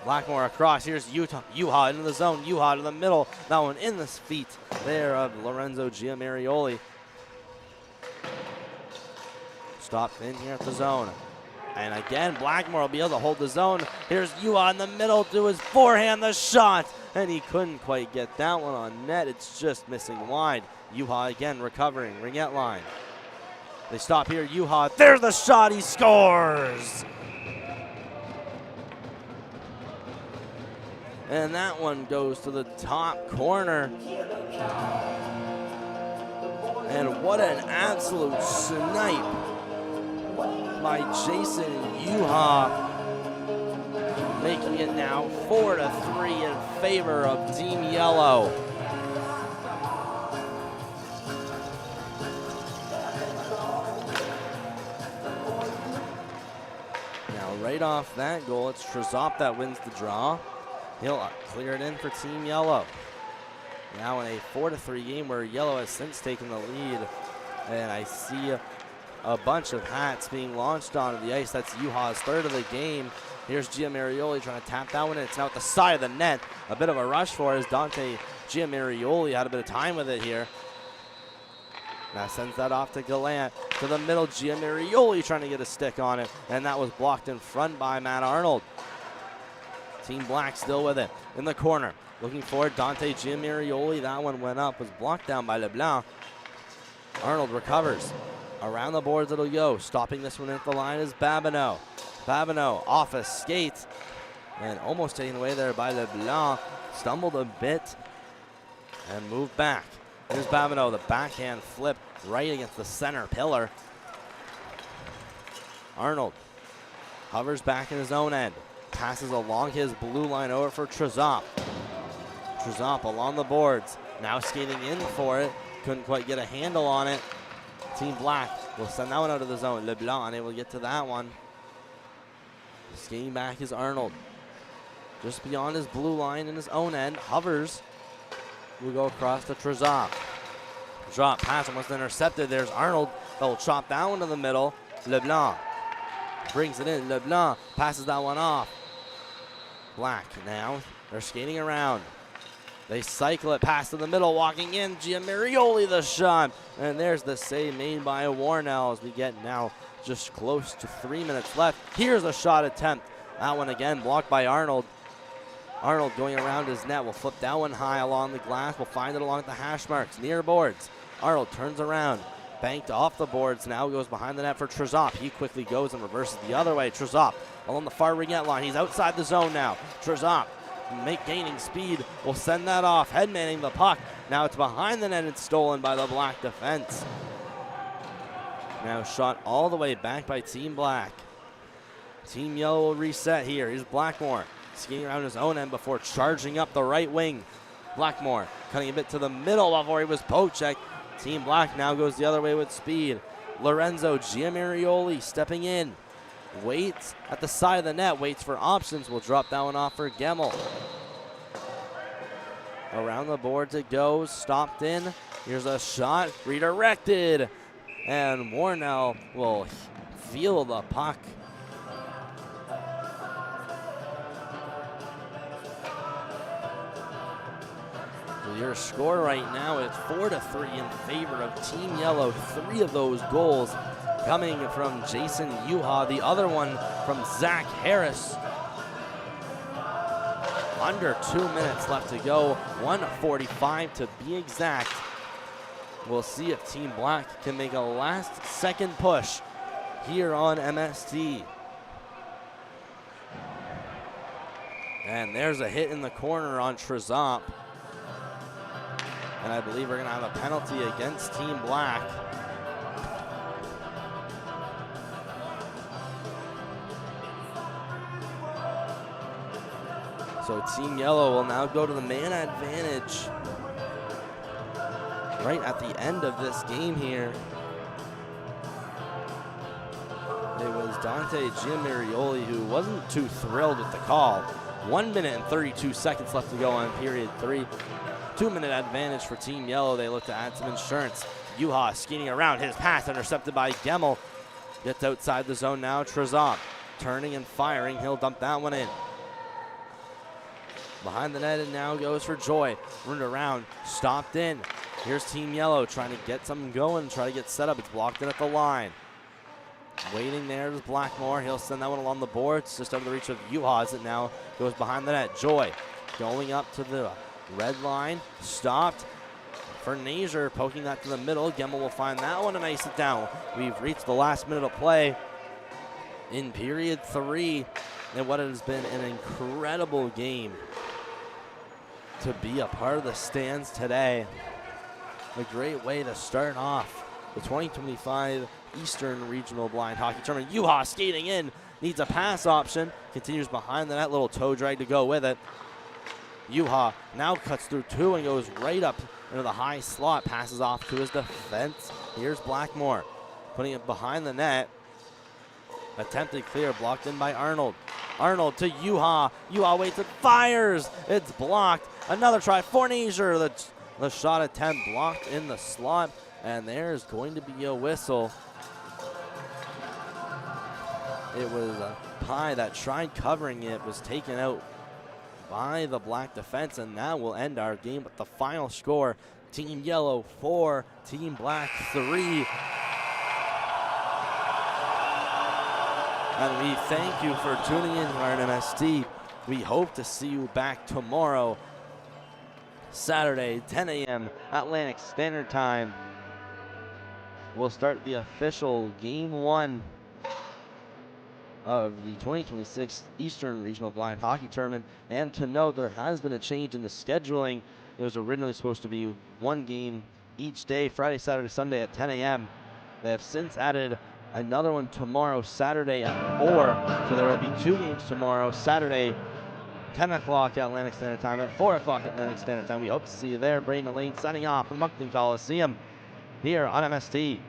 Blackmore across. Here's Yuha into the zone. Yuha to the middle. That one in the feet there of Lorenzo Giamirioli. Stopped in here at the zone. And again, Blackmore will be able to hold the zone. Here's Yuha in the middle to his forehand, the shot. And he couldn't quite get that one on net. It's just missing wide. Yuha again recovering, ringette line. They stop here. Yuha, there's the shot. He scores. And that one goes to the top corner. And what an absolute snipe by Jason Yuha, making it now 4-3 in favor of Team Yellow. Now right off that goal, it's Trizop that wins the draw. He'll clear it in for Team Yellow. Now in a 4-3 game where Yellow has since taken the lead. And I see a bunch of hats being launched onto the ice. That's Yuha's third of the game. Here's Giamarioli trying to tap that one in. It's now at the side of the net. A bit of a rush for it as Dante Giamarioli had a bit of time with it here. Now sends that off to Gallant. To the middle, Giamarioli trying to get a stick on it. And that was blocked in front by Matt Arnold. Team Black still with it. In the corner, looking for Dante Giamarioli. That one went up, was blocked down by LeBlanc. Arnold recovers. Around the boards it'll go. Stopping this one at the line is Babineau. Babineau off a skate and almost taken away there by LeBlanc. Stumbled a bit and moved back. Here's Babineau, the backhand flip right against the center pillar. Arnold hovers back in his own end. Passes along his blue line over for Trizop. Trizop along the boards. Now skating in for it. Couldn't quite get a handle on it. Team Black will send that one out of the zone. LeBlanc unable to get to that one. Skating back is Arnold. Just beyond his blue line in his own end. Hovers. Will go across to Trizop. Drop pass almost intercepted. There's Arnold. They'll chop that one to the middle. LeBlanc brings it in. LeBlanc passes that one off. Black now. They're skating around. They cycle it past to the middle, walking in. Giamarioli the shot. And there's the save made by Warnell as we get now just close to 3 minutes left. Here's a shot attempt. That one again blocked by Arnold. Arnold going around his net will flip that one high along the glass. Will find it along the hash marks near boards. Arnold turns around. Banked off the boards, now goes behind the net for Trizop. He quickly goes and reverses the other way. Trizop along the far ringette line. He's outside the zone now. Trizop gaining speed, will send that off. Headmanning the puck. Now it's behind the net and stolen by the Black defense. Now shot all the way back by Team Black. Team Yellow will reset here. Here's Blackmore skating around his own end before charging up the right wing. Blackmore cutting a bit to the middle before he was poke checked. Team Black now goes the other way with speed. Lorenzo Giamarioli stepping in. Waits at the side of the net. Waits for options. Will drop that one off for Gemmel. Around the boards it goes. Stopped in. Here's a shot. Redirected. And Warnell will feel the puck. Your score right now is 4-3 in favor of Team Yellow. 3 of those goals coming from Jason Yuha. The other one from Zach Harris. Under 2 minutes left to go. 1:45 to be exact. We'll see if Team Black can make a last-second push here on MST. And there's a hit in the corner on Trizop. And I believe we're going to have a penalty against Team Black. So Team Yellow will now go to the man advantage right at the end of this game here. It was Dante Giamarioli who wasn't too thrilled with the call. 1 minute and 32 seconds left to go on period 3. 2-minute advantage for Team Yellow. They look to add some insurance. Yuha skating around. His pass intercepted by Gemmel. Gets outside the zone now. Trizop turning and firing. He'll dump that one in. Behind the net and now goes for Joy. Run around. Stopped in. Here's Team Yellow trying to get something going. Try to get set up. It's blocked in at the line. Waiting there is Blackmore. He'll send that one along the boards. Just out of the reach of Yuha as it now goes behind the net. Joy going up to the red line, stopped, for Nazier, poking that to the middle. Gemmel will find that one and ice it down. We've reached the last minute of play in period 3, and what has been an incredible game to be a part of the stands today. A great way to start off the 2025 Eastern Regional Blind Hockey Tournament. Yuha skating in, needs a pass option, continues behind the net, little toe drag to go with it. Yuha now cuts through 2 and goes right up into the high slot, passes off to his defense. Here's Blackmore, putting it behind the net. Attempted clear, blocked in by Arnold. Arnold to Yuha. Yuha waits and fires. It's blocked. Another try for Nazier. The shot attempt blocked in the slot, and there's going to be a whistle. It was a Pye that tried covering it, was taken out by the black defense, and that will end our game with the final score. Team Yellow 4, Team Black 3. And we thank you for tuning in to our MST. We hope to see you back tomorrow, Saturday, 10 a.m. Atlantic Standard Time. We'll start the official Game 1 of the 2026 Eastern Regional Blind Hockey Tournament. And to note, there has been a change in the scheduling. It was originally supposed to be 1 game each day, Friday, Saturday, Sunday at 10 a.m. They have since added another one tomorrow, Saturday at 4. So there will be 2 games tomorrow, Saturday, 10 o'clock Atlantic Standard Time, at 4 o'clock Atlantic Standard Time. We hope to see you there. Braden Lane signing off from Moncton Coliseum here on MST.